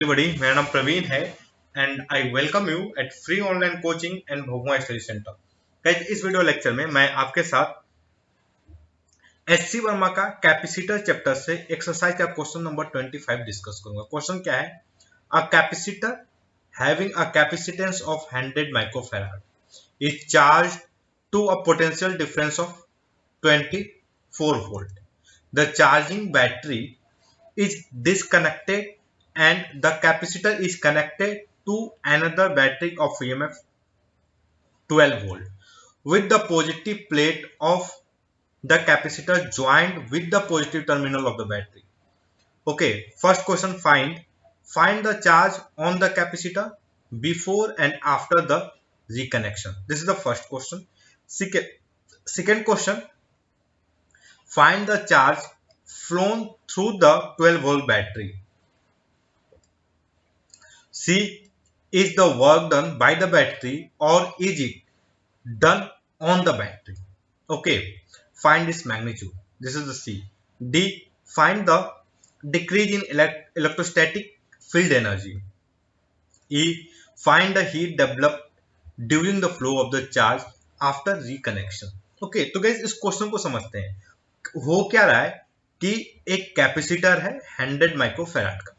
everybody, मेरा नाम प्रवीण है and I welcome you at free online coaching and Bhogva study centre. Guys, इस video lecture में मैं आपके साथ एचसी वर्मा का कैपेसिटर चैप्टर से एक्सरसाइज का क्वेश्चन नंबर 25 डिस्कस करूंगा। क्वेश्चन क्या है? A capacitor having a capacitance of 100 microfarad is charge to a potential difference of 24 volt. The charging battery is disconnected and the capacitor is connected to another battery of EMF 12 volt with the positive plate of the capacitor joined with the positive terminal of the battery. Okay, first question, find the charge on the capacitor before and after the reconnection. This is the first question. Second question, find the charge flown through the 12 volt battery. C, is the work done by the battery or is it done on the battery? Okay, find its magnitude. This is the C. D, find the decrease in electrostatic field energy. E, find the heat developed during the flow of the charge after reconnection. Okay, तो guys इस question को समझते हैं। हो क्या रहा है कि एक कैपेसिटर है 100 माइक्रोफैराड का।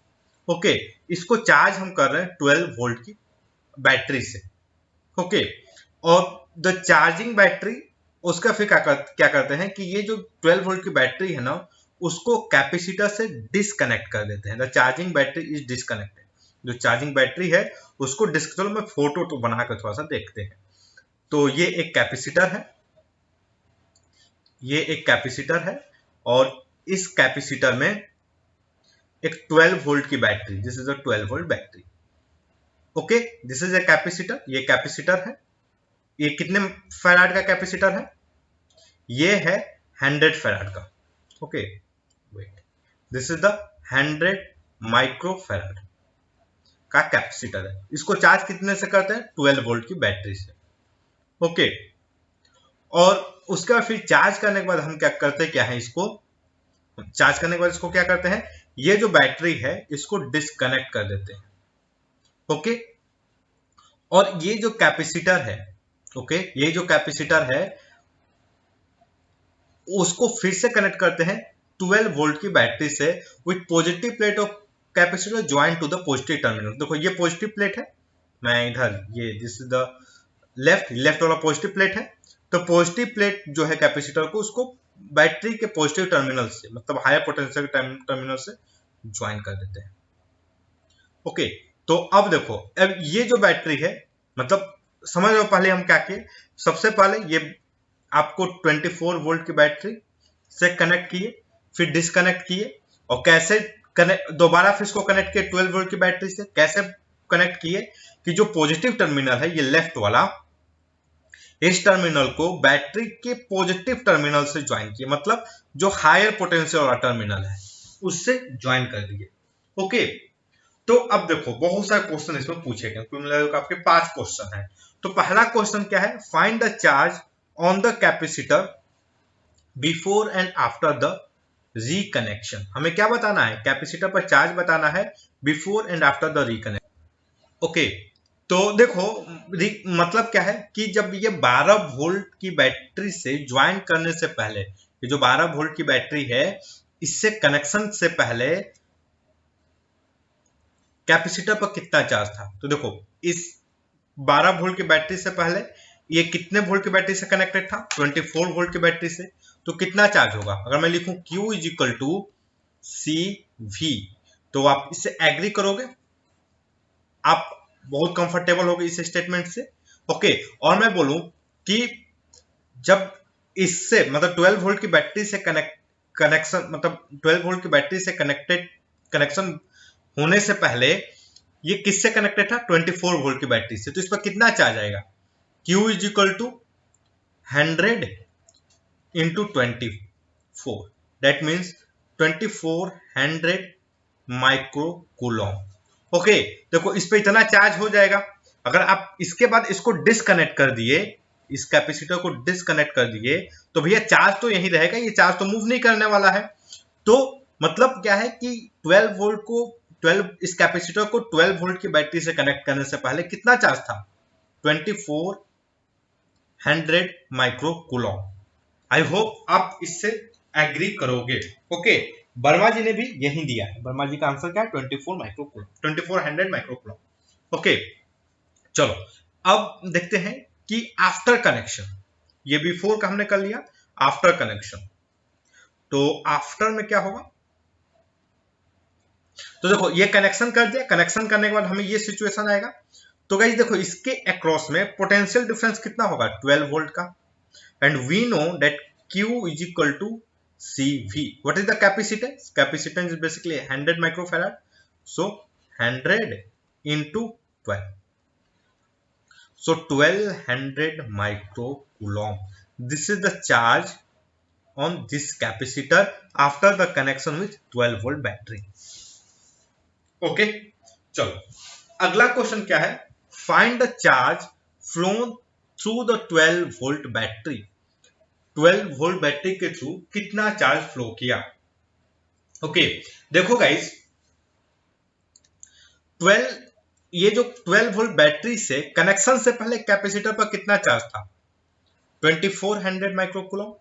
ओके, इसको चार्ज हम कर रहे हैं 12 वोल्ट की बैटरी से। ओके, और द चार्जिंग बैटरी उसका फिर क्या करते हैं कि ये जो 12 वोल्ट की बैटरी है ना, उसको कैपेसिटर से डिस्कनेक्ट कर देते हैं। The charging battery is disconnected. जो चार्जिंग बैटरी है उसको चलो मैं फोटो तो बनाकर थोड़ा सा देखते हैं। तो ये एक कैपेसिटर है, ये एक कैपेसिटर है और इस कैपेसिटर में एक 12 वोल्ट की battery, this is a 12 volt battery. Okay, this is a capacitor, ये कैपेसिटर है। ये कितने फैराड का कैपेसिटर है? ये है 100 फैराड का। Okay, wait, this is the 100 microfarad का कैपेसिटर है। इसको चार्ज कितने से करते हैं? 12 वोल्ट की बैटरी से। ओके, और उसका फिर चार्ज करने के बाद हम क्या करते हैं, क्या है इसको चार्ज करने के बाद इसको क्या करते हैं, ये जो बैटरी है इसको डिस्कनेक्ट कर देते हैं। ओके, और ये जो कैपेसिटर है, ओके, ये जो कैपेसिटर है उसको फिर से कनेक्ट करते हैं 12 वोल्ट की बैटरी से with positive plate of capacitor join to the positive terminal. देखो ये पॉजिटिव प्लेट है, मैं इधर ये दिस इज द लेफ्ट वाला पॉजिटिव प्लेट है। तो पॉजिटिव प्लेट जो है कैपेसिटर को उसको बैटरी के पॉजिटिव टर्मिनल से, मतलब हायर पोटेंशियल टर्मिनल से ज्वाइन कर देते हैं। ओके, तो अब देखो, अब ये जो बैटरी है, मतलब समझ लो पहले हम क्या किए। सबसे पहले ये आपको 24 वोल्ट की बैटरी से कनेक्ट किए, फिर डिस्कनेक्ट किए, और कैसे कनेक्ट, दोबारा फिर इसको कनेक्ट किए 12 वोल्ट की बैटरी से। कैसे कनेक्ट किए कि जो पॉजिटिव टर्मिनल है ये लेफ्ट वाला, इस टर्मिनल को बैटरी के पॉजिटिव टर्मिनल से ज्वाइन किए, मतलब जो हायर पोटेंशियल वाला टर्मिनल है उससे ज्वाइन कर दिए। ओके, तो अब देखो बहुत सारे क्वेश्चन इसमें पूछे गए, कुल मिलाकर आपके 5 क्वेश्चन है। तो पहला क्वेश्चन क्या है? Find the charge on the capacitor before and after the reconnection. हमें क्या बताना है? कैपेसिटर पर चार्ज बताना है before and after the reconnection. Okay, तो देखो मतलब क्या है कि जब ये 12 वोल्ट की बैटरी से ज्वाइन करने से पहले, ये जो 12 वोल्ट की बैटरी है इससे कनेक्शन से पहले कैपेसिटर पर कितना चार्ज था? तो देखो इस 12 वोल्ट की बैटरी से पहले ये कितने वोल्ट की बैटरी से कनेक्टेड था? 24 वोल्ट की बैटरी से। तो कितना चार्ज होगा? अगर मैं लिखूं Q is equal to C V, तो आप इससे एग्री करोगे? आप बहुत कंफर्टेबल होगे इस स्टेटमेंट से। ओके, और मैं बोलूं कि जब इससे मतलब 12 वोल्ट की बैटरी से कनेक्शन, मतलब 12 वोल्ट की बैटरी से कनेक्शन होने से पहले ये किससे कनेक्टेड था? 24 वोल्ट की बैटरी से। तो इस पर कितना चार्ज आएगा? Q is equal to 100 into 24, that means 2400 microcoulomb. Okay, देखो इस पे इतना चार्ज हो जाएगा। अगर आप इसके बाद इसको डिस्कनेक्ट कर दिए, इस कैपेसिटर को डिस्कनेक्ट कर दिए, तो भैया चार्ज तो यही रहेगा, ये चार्ज तो मूव नहीं करने वाला है। तो मतलब क्या है कि 12 वोल्ट को 12 इस कैपेसिटर को 12 वोल्ट की बैटरी से कनेक्ट करने से पहले कितना चार्ज था? 2400 माइक्रो कूलम। आई होप आप इससे एग्री करोगे। ओके, वर्मा जी ने भी यही दिया है। वर्मा जी का आंसर क्या है? 24 micro coulomb, 2400 microcoulomb. Okay, चलो अब देखते हैं कि आफ्टर कनेक्शन, ये बिफोर का हमने कर लिया, आफ्टर कनेक्शन, तो आफ्टर में क्या होगा? तो देखो ये कनेक्शन कर दिया, कनेक्शन करने के बाद हमें ये सिचुएशन आएगा। तो गाइस देखो इसके अक्रॉस में पोटेंशियल डिफरेंस कितना होगा? 12 वोल्ट का। And we know that Q is equal to CV. What is the capacitance? Capacitance is basically 100 microfarad. So 100 into 12. So 1200 microcoulomb. This is the charge on this capacitor after the connection with 12 volt battery. Okay, चलो अगला question क्या है? Find the charge phloem through the 12 volt battery. 12 volt battery के through कितना charge flow किया? Okay, देखो guys 12, ये जो 12 वोल्ट बैटरी से कनेक्शन से पहले कैपेसिटर पर कितना चार्ज था? 2400 माइक्रोकूलम।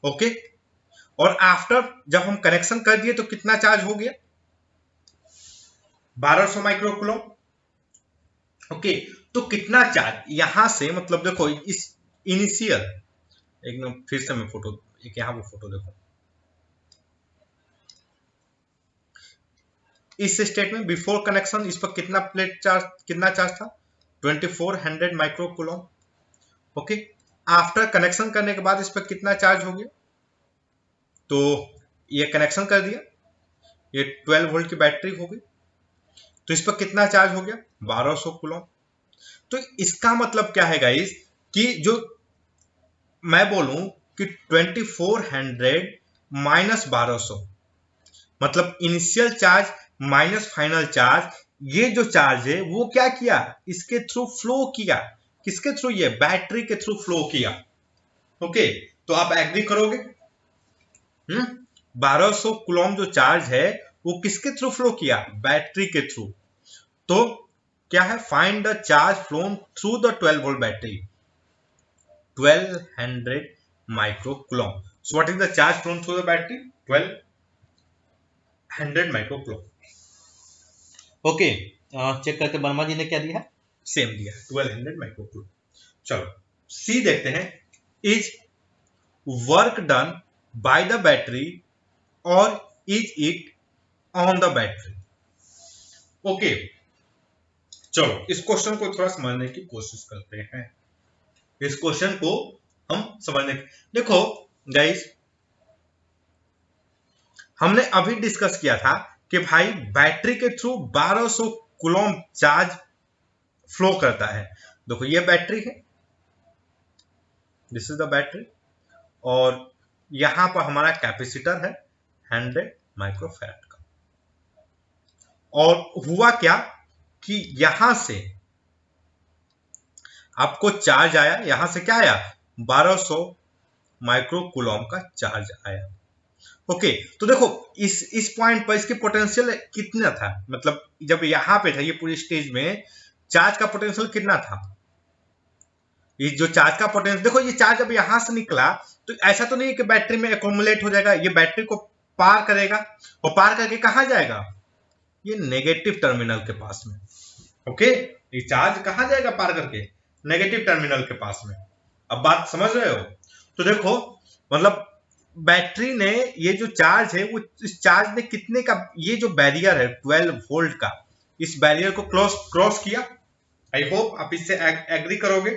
ओके, और आफ्टर जब हम कनेक्शन कर दिए तो कितना चार्ज हो गया? 1200 माइक्रोकूलम। ओके, तो कितना चार्ज यहां से, मतलब देखो इस इनिशियल, एक मिनट फिर से मैं फोटो, एक यहां वो फोटो देखो, इस स्टेट में बिफोर कनेक्शन इस पर कितना प्लेट चार्ज, कितना चार्ज था? 2400 माइक्रोकूलम। ओके, आफ्टर कनेक्शन करने के बाद इस पर कितना चार्ज हो गया? तो ये कनेक्शन कर दिया, ये 12 वोल्ट की बैटरी हो गई, तो इस पर कितना चार्ज हो गया? 1200 कूलम। तो इसका मतलब क्या है गाइस कि जो मैं बोलूं कि 2400 माइनस 1200, मतलब initial charge minus final charge, ये जो चार्ज है वो क्या किया? इसके थ्रू फ्लो किया। किसके थ्रू? ये बैटरी के थ्रू फ्लो किया। ओके, तो आप एग्री करोगे? 1200 कूलम जो चार्ज है वो किसके थ्रू फ्लो किया? बैटरी के थ्रू। तो क्या है? Find the charge phloem through the 12 volt battery, 1200 microcoulomb. So what is the charge flown through the battery? 1200 microcoulomb. Okay, check करते वर्मा जी ने क्या दिया है? सेम दिया है, 1200 microcoulomb. चलो सी देखते हैं, is work done by the battery और is it on the battery? Okay, चलो इस क्वेश्चन को थोड़ा समझने की कोशिश करते हैं। इस क्वेश्चन को हम समझने, देखो गाइस हमने अभी डिस्कस किया था कि भाई बैटरी के थ्रू 1200 कूलम चार्ज फ्लो करता है। देखो ये बैटरी है, दिस इज द बैटरी, और यहां पर हमारा कैपेसिटर है 100 माइक्रोफैराड का। और हुआ क्या कि यहां से आपको चार्ज आया, यहां से क्या आया? 1200 माइक्रोकूलम का चार्ज आया। ओके, तो देखो इस पॉइंट पर इसकी पोटेंशियल कितना था? मतलब जब यहां पे था ये पूरी स्टेज में, चार्ज का पोटेंशियल कितना था? ये जो चार्ज का पोटेंशियल, देखो ये चार्ज अब यहां से निकला तो ऐसा तो नहीं है कि बैटरी में एकोमुलेट हो जाएगा, ये बैटरी को पार करेगा, और पार करके कहां जाएगा? ये नेगेटिव टर्मिनल के पास में। ओके, ये चार्ज कहां जाएगा पार करके? नेगेटिव टर्मिनल के पास में। अब बात समझ रहे हो? तो देखो मतलब बैटरी ने ये जो चार्ज है वो, इस चार्ज ने कितने का, ये जो बैरियर है 12 वोल्ट का, इस बैरियर को क्रॉस किया। आई होप आप इससे एग्री करोगे,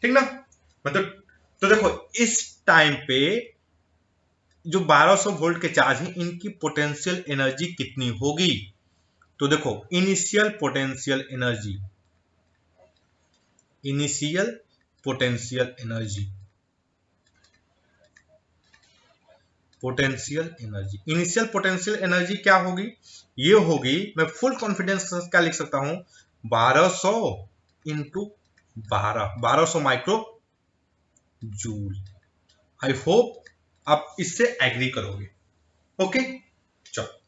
ठीक ना? मतलब तो देखो इस टाइम पे जो 1200 वोल्ट के चार्ज है इनकी पोटेंशियल एनर्जी कितनी होगी? तो देखो initial potential energy, initial potential energy, potential energy, initial potential energy क्या होगी? ये होगी, मैं फुल कॉन्फिडेंस क्या लिख सकता हूं? 1200 into 1200 micro joule. I hope आप इससे एग्री करोगे। ओके, चलो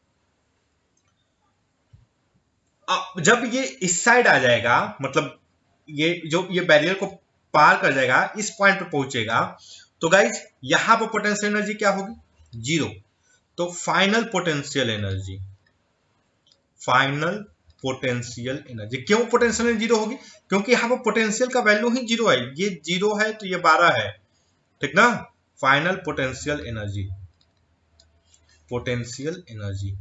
जब ये इस साइड आ जाएगा, मतलब ये बैरियर को पार कर जाएगा, इस पॉइंट पे पहुंचेगा, तो गाइज यहां पर पोटेंशियल एनर्जी क्या होगी? जीरो। तो final potential energy, final potential energy, क्यों पोटेंशियल एनर्जी जीरो होगी? क्योंकि यहां पर पोटेंशियल का वैल्यू ही जीरो है, ये जीरो है तो ये 12 है, ठीक ना? Final potential energy, potential energy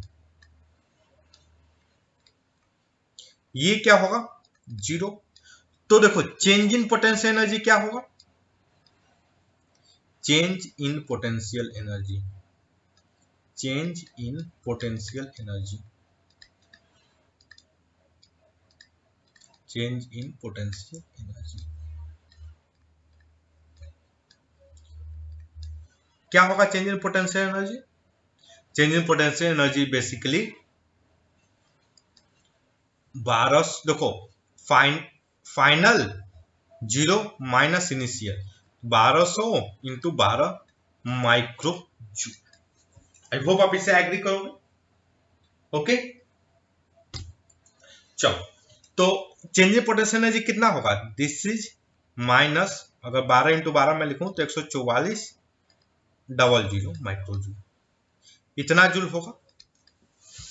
ये क्या होगा? जीरो। तो देखो चेंज इन पोटेंशियल एनर्जी क्या होगा? Change in potential energy, change in potential energy, change in potential energy क्या होगा? Change in potential energy, change in potential energy basically 12, देखो final zero minus initial, 1200 into 12 micro joule. I hope आप इसे agree करोगे। Okay, चलो, तो change in potential energy कितना होगा? दिस इज माइनस, अगर 12 इंटू 12 में लिखूं तो 144 माइक्रो जूल, इतना जूल होगा।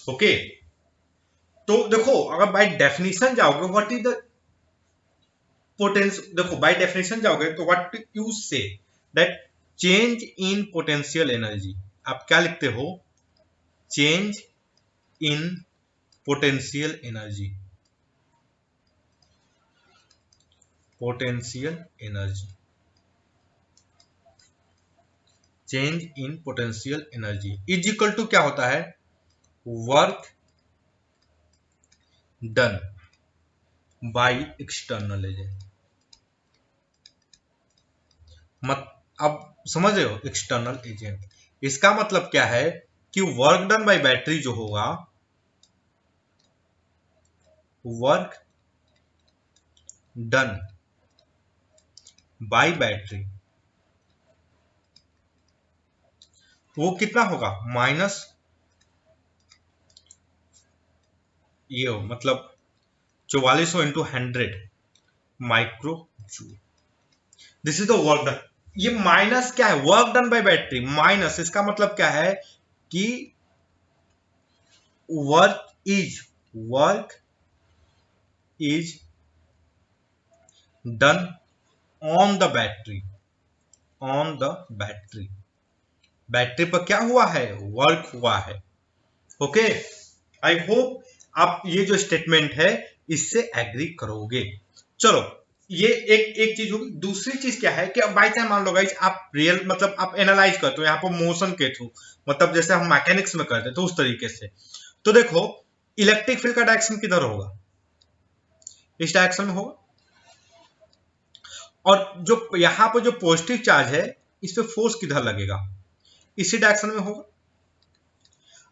ओके, तो देखो अगर बाय डेफिनेशन जाओगे, व्हाट इज द पोटेंशियल, देखो बाय डेफिनेशन जाओगे तो what you say that change in potential energy, आप क्या लिखते हो? Change in potential energy, potential energy, change in potential energy is equal to क्या होता है? Work done by external agent. अब समझ रहे हो? एक्सटर्नल एजेंट, इसका मतलब क्या है कि वर्क डन बाय बैटरी जो होगा, वर्क डन बाय बैटरी, वो कितना होगा? माइनस ये हो, मतलब 4400 into 100 micro joule. This is the work done. ये माइनस क्या है? Work done bye battery minus, इसका मतलब क्या है कि work is done on the battery, on the battery, battery पर क्या हुआ है? वर्क हुआ है। ओके, आई होप आप ये जो स्टेटमेंट है इससे एग्री करोगे। चलो, ये एक चीज होगी। दूसरी चीज क्या है कि अब बाई चांस मान लो गाइस आप रियल, मतलब आप एनालाइज करते हो यहाँ पर मोशन के थ्रू, मतलब जैसे हम मैकेनिक्स में करते तो उस तरीके से। तो देखो इलेक्ट्रिक फील्ड का डायरेक्शन किधर होगा? इस डायरेक्शन में होगा, और जो यहां पर जो पॉजिटिव चार्ज है इस पे फोर्स किधर लगेगा? इसी डायरेक्शन में होगा।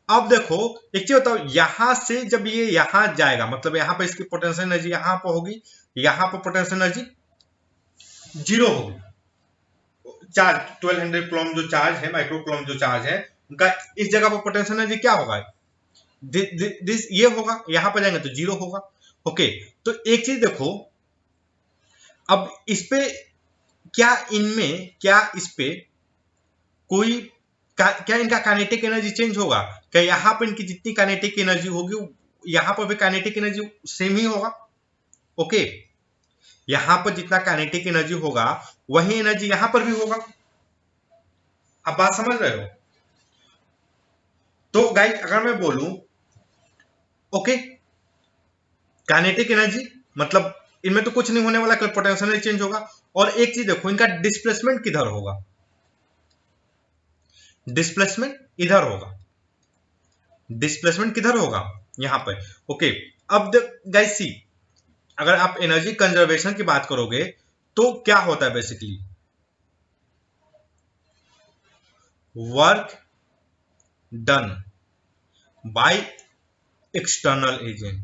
अब देखो एक चीज बताओ, यहां से जब ये यहां जाएगा, मतलब यहां पर इसकी पोटेंशियल एनर्जी यहां पर होगी, यहां पर पोटेंशियल एनर्जी जीरो होगी। चार्ज 1200 कूलम जो चार्ज है, माइक्रो कूलम जो चार्ज है, उनका इस जगह पर पोटेंशियल एनर्जी क्या होगा? दिस ये होगा, यहां पर जाएंगे तो जीरो होगा। ओके, तो एक चीज देखो, अब इस पे क्या इस पे कोई क्या इनका काइनेटिक एनर्जी चेंज होगा? क्या यहां पर इनकी जितनी काइनेटिक एनर्जी होगी यहां पर भी काइनेटिक एनर्जी सेम ही होगा? ओके, यहां पर जितना काइनेटिक एनर्जी होगा वही एनर्जी यहां पर भी होगा। आप बात समझ रहे हो? तो गाइस अगर मैं बोलूं, ओके, काइनेटिक एनर्जी मतलब इनमें तो कुछ नहीं होने वाला, कल पोटेंशियल एनर्जी चेंज होगा। और एक चीज देखो, इनका डिस्प्लेसमेंट किधर होगा? डिस्प्लेसमेंट इधर होगा, डिस्प्लेसमेंट किधर होगा? यहां पर। ओके, अब गाइस सी, अगर आप एनर्जी कंजर्वेशन की बात करोगे तो क्या होता है basically? Work done by external agent,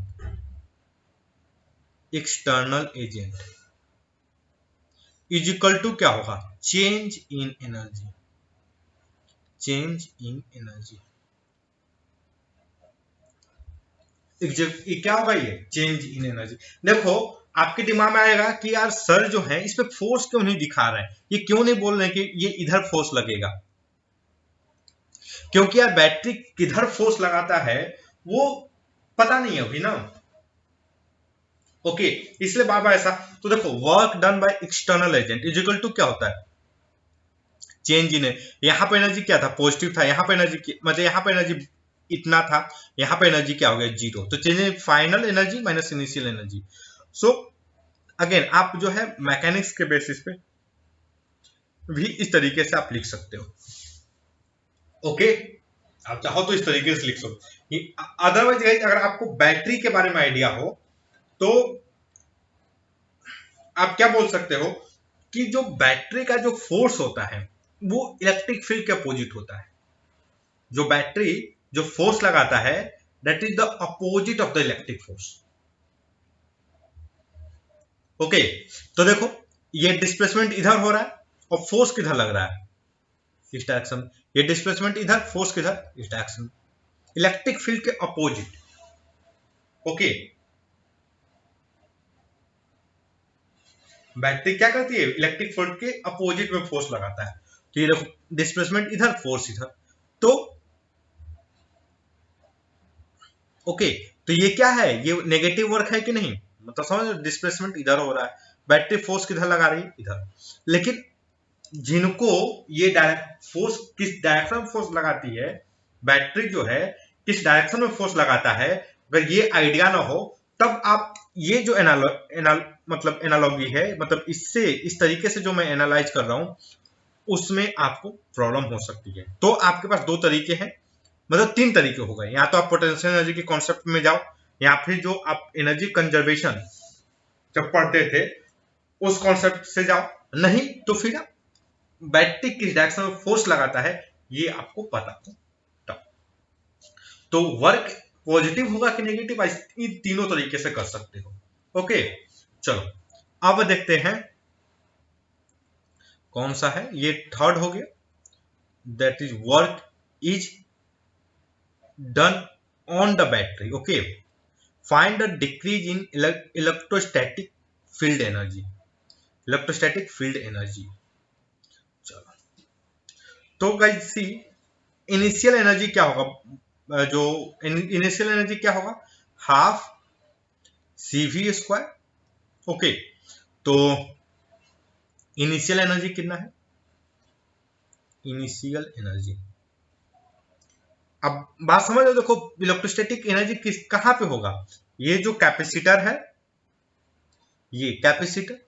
external agent is equal to क्या होगा? Change in energy, change in energy. क्या होगा, ये चेंज इन एनर्जी। देखो आपके दिमाग में आएगा कि यार सर जो है इस पे फोर्स क्यों नहीं दिखा रहे हैं, ये क्यों नहीं बोल रहे हैं कि ये इधर फोर्स लगेगा, क्योंकि यार बैटरी किधर फोर्स लगाता है वो पता नहीं है अभी ना। ओके, इसलिए बार बार ऐसा। तो देखो work done by external agent is equal to क्या होता है, चेंज इन। यहाँ पे एनर्जी क्या था, पॉजिटिव था, यहाँ पे एनर्जी मतलब यहाँ पे एनर्जी इतना था, यहाँ पे एनर्जी क्या हो गया, जीरो। तो change in final energy minus initial energy. So again आप जो है मैकेनिक्स के बेसिस पे भी इस तरीके से आप लिख सकते हो। ओके, आप चाहो तो इस तरीके से लिख सकते हो। अदरवाइज अगर आपको बैटरी के बारे में आइडिया हो तो आप क्या बोल सकते हो कि जो बैटरी का जो फोर्स होता है वो इलेक्ट्रिक फील्ड के अपोजिट होता है। जो बैटरी जो फोर्स लगाता है that is the opposite of the electric force. Okay, तो देखो ये डिस्प्लेसमेंट इधर हो रहा है और फोर्स किधर लग रहा है, इस डायरेक्शन। ये डिस्प्लेसमेंट इधर, फोर्स किधर, इस डायरेक्शन, इलेक्ट्रिक फील्ड के अपोजिट। ओके, बैटरी क्या करती है, इलेक्ट्रिक फील्ड के अपोजिट में फोर्स लगाता है। तो ये देखो डिस्प्लेसमेंट इधर, फोर्स इधर। तो ओके, तो ये क्या है, ये नेगेटिव वर्क है कि नहीं, मतलब समझ, डिस्प्लेसमेंट इधर हो रहा है, बैटरी फोर्स किधर लगा रही है, इधर। लेकिन जिनको ये डायरेक्ट फोर्स किस डायरेक्शन में फोर्स लगाती है, बैटरी जो है किस डायरेक्शन में फोर्स लगाता है, अगर ये आइडिया ना हो तब आप ये जो मतलब एनालॉगी है, मतलब इससे इस तरीके से जो मैं एनालाइज कर रहा हूं उसमें आपको प्रॉब्लम हो सकती है। तो आपके पास दो तरीके हैं, मतलब तीन तरीके हो गए। या तो आप पोटेंशियल एनर्जी के कॉन्सेप्ट में जाओ, या फिर जो आप एनर्जी कंजर्वेशन जब पढ़ते थे उस कॉन्सेप्ट से जाओ, नहीं तो फिर आप बैटरी किस डायरेक्शन में फोर्स लगाता है ये आपको पता हो तब। तो वर्क पॉजिटिव होगा कि नेगेटिव, इन तीनों तरीके से कर सकते हो। ओके, चलो अब देखते हैं कौन सा है, ये थर्ड हो गया, that is work is done on the battery. Okay, find the decrease in electrostatic field energy, electrostatic field energy. चलो, तो गाइस सी, इनिशियल एनर्जी क्या होगा, जो इनिशियल एनर्जी क्या होगा, हाफ CV स्क्वायर। ओके, तो इनिशियल एनर्जी कितना है, इनिशियल एनर्जी, अब बात समझ लो। देखो इलेक्ट्रोस्टैटिक एनर्जी किस कहां पे होगा, ये जो कैपेसिटर है, ये कैपेसिटर,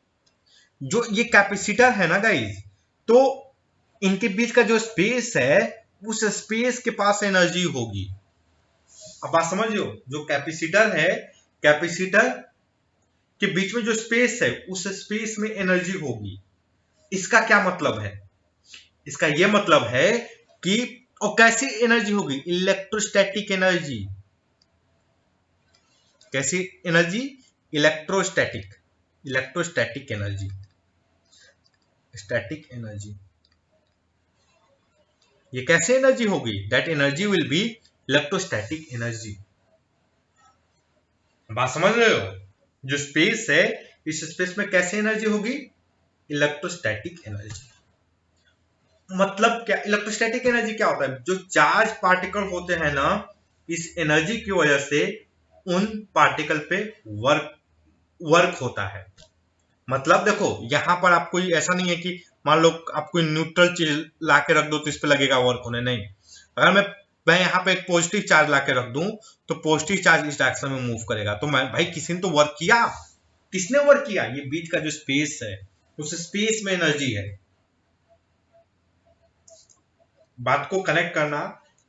जो ये कैपेसिटर है ना गाइज, तो इनके बीच का जो स्पेस है उस स्पेस के पास एनर्जी होगी। अब बात समझ लो, जो कैपेसिटर है, कैपेसिटर के बीच में जो स्पेस है उस स्पेस में एनर्जी होगी। इसका क्या मतलब है, इसका यह मतलब है कि, और कैसी एनर्जी होगी, इलेक्ट्रोस्टैटिक एनर्जी। कैसी energy, electrostatic, electrostatic energy, static energy. ये कैसे एनर्जी होगी, that energy will be electrostatic energy. बात समझ रहे हो, जो स्पेस है इस स्पेस में कैसे एनर्जी होगी, इलेक्ट्रोस्टैटिक एनर्जी। मतलब क्या, इलेक्ट्रोस्टैटिक एनर्जी क्या होता है, जो चार्ज पार्टिकल होते हैं ना, इस एनर्जी की वजह से उन पार्टिकल पे वर्क वर्क होता है। मतलब देखो यहां पर आपको ऐसा नहीं है कि मान लो आप कोई न्यूट्रल चीज ला के रख दो तो इस पे लगेगा वर्क होने, नहीं। अगर मैं यहाँ पे एक पॉजिटिव चार्ज ला के रख दूं तो पॉजिटिव चार्ज इस डायरेक्शन में मूव करेगा। तो मैं भाई किसी ने तो वर्क किया, किसने वर्क किया, ये बीच का जो स्पेस है उस स्पेस में एनर्जी है। बात को कनेक्ट करना,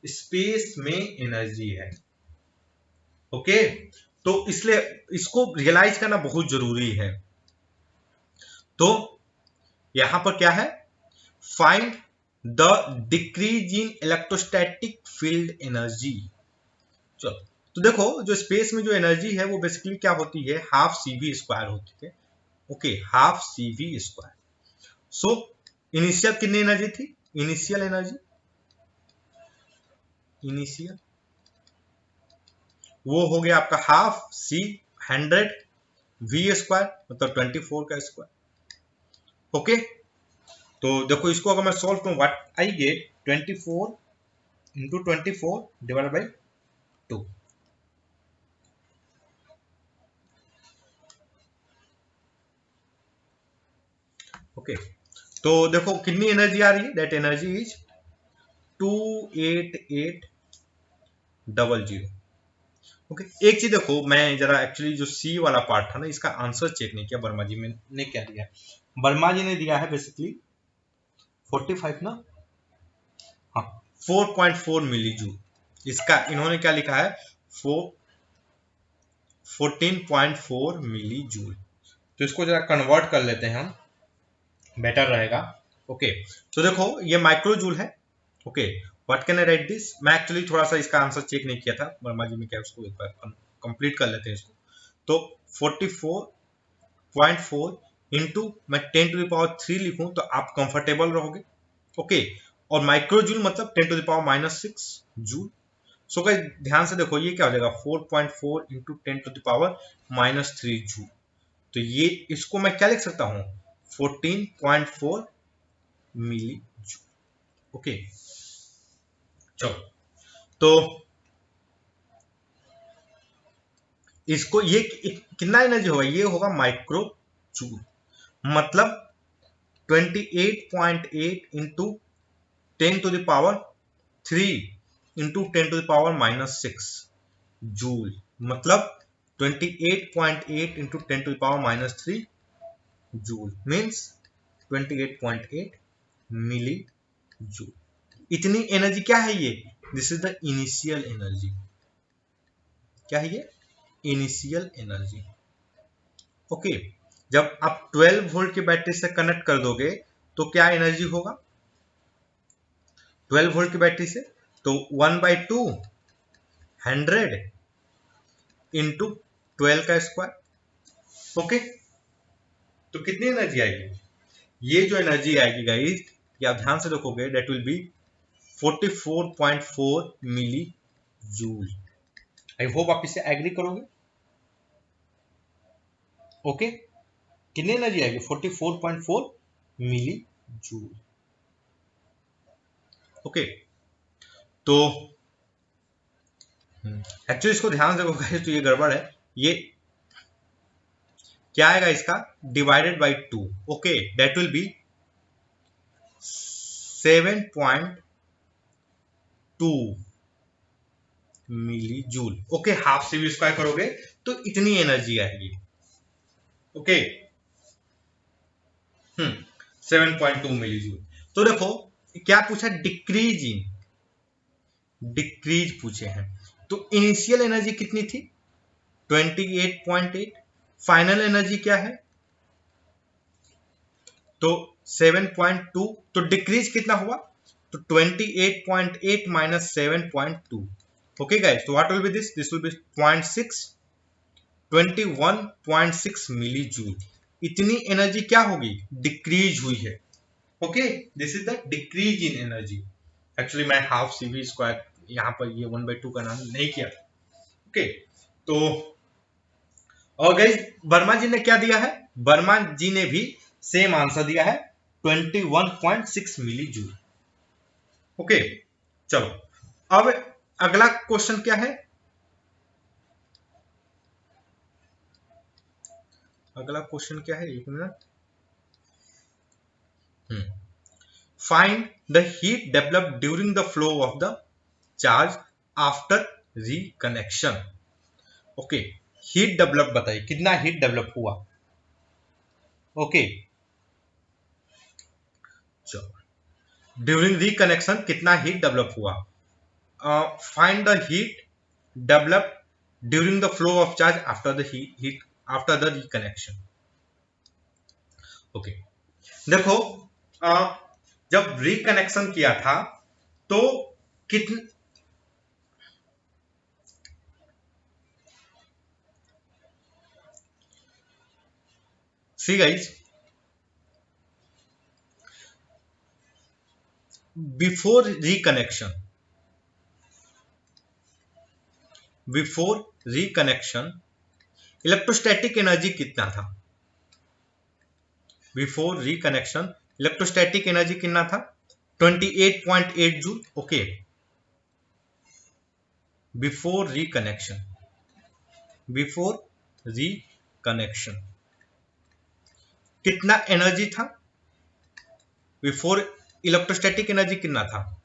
स्पेस में एनर्जी है। ओके, तो इसलिए इसको रियलाइज करना बहुत जरूरी है। तो यहां पर क्या है, find the decrease in electrostatic field energy. चलो, तो देखो जो स्पेस में जो एनर्जी है वो बेसिकली क्या होती है, हाफ CV स्क्वायर होती है। Okay, half CV square. So initial कितनी एनर्जी थी, इनिशियल एनर्जी, इनिशियल वो हो गया आपका हाफ सी 100 वी स्क्वायर मतलब 24 का स्क्वायर। ओके, तो देखो इसको अगर मैं सॉल्व करूं what I get 24 into 24 divide by 2। Okay, तो देखो कितनी एनर्जी आ रही है, दैट एनर्जी इज 28800। ओके, एक चीज देखो, मैं जरा एक्चुअली जो सी वाला पार्ट था ना इसका आंसर चेक नहीं किया वर्मा जी ने क्या दिया है। वर्मा जी ने दिया है बेसिकली 45 ना, हाँ 4.4 मिली जूल। इसका इन्होंने क्या लिखा है 14.4 मिली जूल। तो इसको जरा कन्वर्ट कर लेते हैं हम, बेटर रहेगा। ओके, तो देखो ये माइक्रो जूल है। Okay, what can I right this, मैं एक्चुअली थोड़ा सा इसका आंसर चेक नहीं किया था वर्मा जी ने क्या, उसको एक बार कंप्लीट कर लेते हैं इसको। तो 44.4 इंटू मैं 10⁻³ लिखूं तो आप कंफर्टेबल रहोगे। ओके, और माइक्रो जूल मतलब 10⁻⁻6 जूल। सो गाइस ध्यान से देखो ये क्या हो जाएगा 4.4 इंटू 10⁻⁻3 जूल। तो ये इसको मैं क्या लिख सकता हूं 14.4 मिली जूल। ओके, चलो तो इसको ये कितना एनर्जी होगा, ये होगा माइक्रो जूल मतलब 28.8 इंटू 10⁻³ इंटू 10⁻⁻6 जूल मतलब 28.8 into 10⁻⁻3 joule means 28.8 millijoule. इतनी एनर्जी क्या है ये, this is the initial energy. क्या है ये, इनिशियल एनर्जी। ओके, जब आप 12 वोल्ट की बैटरी से कनेक्ट कर दोगे तो क्या एनर्जी होगा 12 वोल्ट की बैटरी से, तो 1/2 100 इंटू 12 का स्क्वायर। ओके, तो कितनी एनर्जी आएगी, ये जो एनर्जी आएगी गाइस ये आप ध्यान से देखोगे that will be 44.4 millijoule. I hope आप इससे एग्री करोगे। ओके, कितनी एनर्जी आएगी 44.4 मिली जूल। ओके, तो एक्चुअली इसको ध्यान से देखो तो ये गड़बड़ है, ये क्या आएगा इसका divided by 2। Okay, that will be 7.2 millijoule. Okay, half से भी स्क्वायर करोगे तो इतनी एनर्जी आएगी। Okay, 7.2 millijoule. तो देखो क्या पूछा, डिक्रीज पूछे हैं। तो इनिशियल एनर्जी कितनी थी 28.8, फाइनल एनर्जी क्या है तो 7.2, तो डिक्रीज कितना हुआ तो 28.8 माइनस 7.2। ओके गाइस, तो what will be this will be 0.6, 21.6 millijoule. इतनी एनर्जी क्या होगी डिक्रीज हुई है। Okay, this is the decrease in energy. Actually मैं हाफ सी वी स्क्वायर यहाँ पर ये 1/2 का नाम नहीं किया। ओके, तो और गाइस वर्मा जी ने क्या दिया है, वर्मा जी ने भी सेम आंसर दिया है 21.6 मिली जूल। ओके, चलो अब अगला क्वेश्चन क्या है, अगला क्वेश्चन क्या है, एक minute. Find the heat developed during the flow of the charge after reconnection. Okay, heat develop बताइए कितना हीट डेवलप हुआ। ओके, चलो ड्यूरिंग रिकनेक्शन कितना हीट डेवलप हुआ, find the heat develop during the flow of charge after the heat after the reconnection. Okay, देखो जब reconnection किया था तो कितने, see guys before reconnection before reconnection electrostatic energy कितना था? बिफोर रिकनेक्शन इलेक्ट्रोस्टैटिक एनर्जी कितना था? 28.8 जूल। ओके, बिफोर रिकनेक्शन कितना एनर्जी था? बिफोर इलेक्ट्रोस्टैटिक एनर्जी कितना था?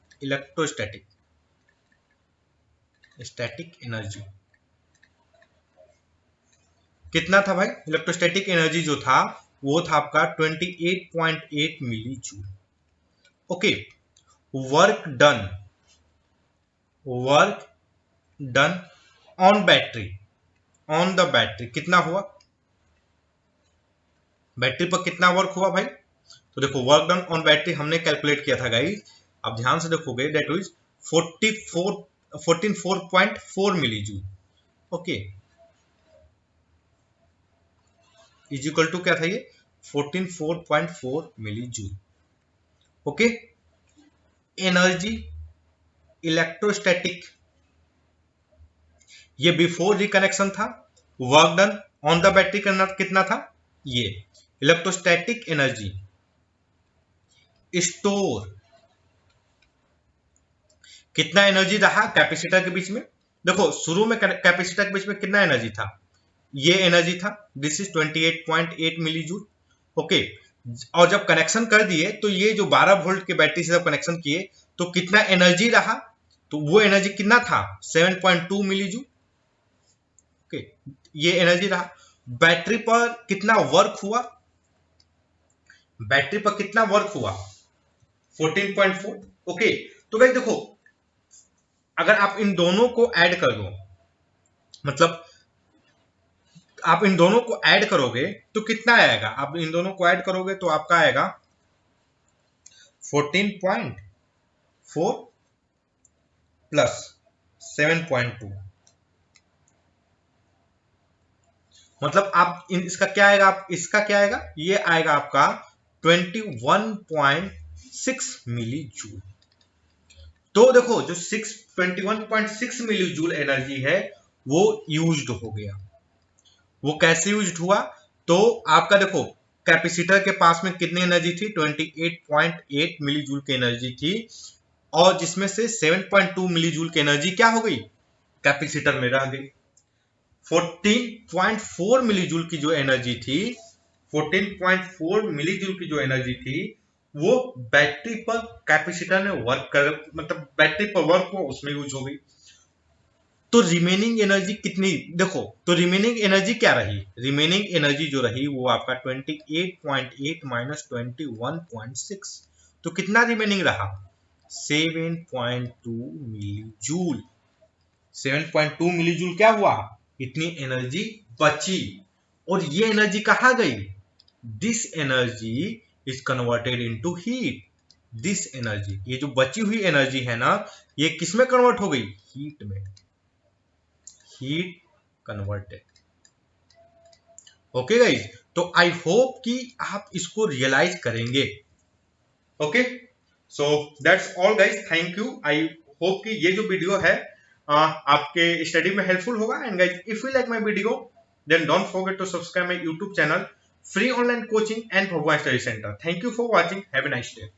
स्टैटिक एनर्जी कितना था भाई? इलेक्ट्रोस्टैटिक एनर्जी जो था वो था आपका 28.8 millijoule. Okay, work done on the battery कितना हुआ? बैटरी पर कितना वर्क हुआ भाई? तो देखो, वर्क डन ऑन बैटरी हमने कैलकुलेट किया था गाइस, आप ध्यान से देखोगे, that is 14.4 millijoule. Okay, is equal to क्या था ये? 14.4 millijoule. Okay, energy electrostatic, ये बिफोर रिकनेक्शन था। Work done on the battery करना कितना था? ये इलेक्ट्रोस्टैटिक एनर्जी स्टोर कितना एनर्जी रहा कैपेसिटर के बीच में? देखो, शुरू में कैपेसिटर के बीच में कितना एनर्जी था? ये एनर्जी था, this is 28.8 millijoule. Okay, और जब कनेक्शन कर दिए तो ये जो 12 वोल्ट के बैटरी से जब कनेक्शन किए तो कितना एनर्जी रहा? तो वो एनर्जी कितना था? 7.2 मिली जूल। ओके, ये एनर्जी रहा। बैटरी पर कितना वर्क हुआ? 14.4। ओके, तो भाई देखो, अगर आप इन दोनों को ऐड कर दो, मतलब आप इन दोनों को ऐड करोगे तो कितना आएगा? आप इन दोनों को ऐड करोगे तो आपका आएगा 14.4 प्लस 7.2, मतलब आप इसका क्या आएगा? इसका क्या आएगा? ये आएगा आपका 21.6 मिली जूल। तो देखो, जो 21.6 मिली जूल एनर्जी है वो यूज्ड हो गया। वो कैसे यूज्ड हुआ? तो आपका देखो, कैपेसिटर के पास में कितनी एनर्जी थी? 28.8 मिली जूल की एनर्जी थी, और जिसमें से 7.2 मिली जूल की एनर्जी क्या हो गई? कैपेसिटर में रह गई। 14.4 मिली जूल की जो एनर्जी थी, 14.4 मिली जूल की जो एनर्जी थी वो बैटरी पर कैपेसिटर ने वर्क कर, मतलब बैटरी पर वर्क हुआ, उसमें यूज हो गई। तो रिमेनिंग एनर्जी कितनी? देखो, तो रिमेनिंग एनर्जी क्या रही? रिमेनिंग एनर्जी जो रही वो आपका 28.8 माइनस 21.6, तो कितना रिमेनिंग रहा? 7.2 मिली जूल। 7.2 मिली जूल क्या हुआ? इतनी एनर्जी बची, और ये एनर्जी कहाँ गई? This energy is converted into heat. This energy, ये जो बची हुई एनर्जी है ना, ये किसमें कन्वर्ट हो गई? हीट में। Heat converted. ओके गाइज, तो आई होप कि आप इसको रियलाइज करेंगे। Okay, so that's all guys, thank you. I hope कि ये जो वीडियो है आपके स्टडी में हेल्पफुल होगा। And guys, if you like my video then don't forget to subscribe my YouTube channel, free online coaching and Bhagwan Study Center. Thank you for watching. Have a nice day.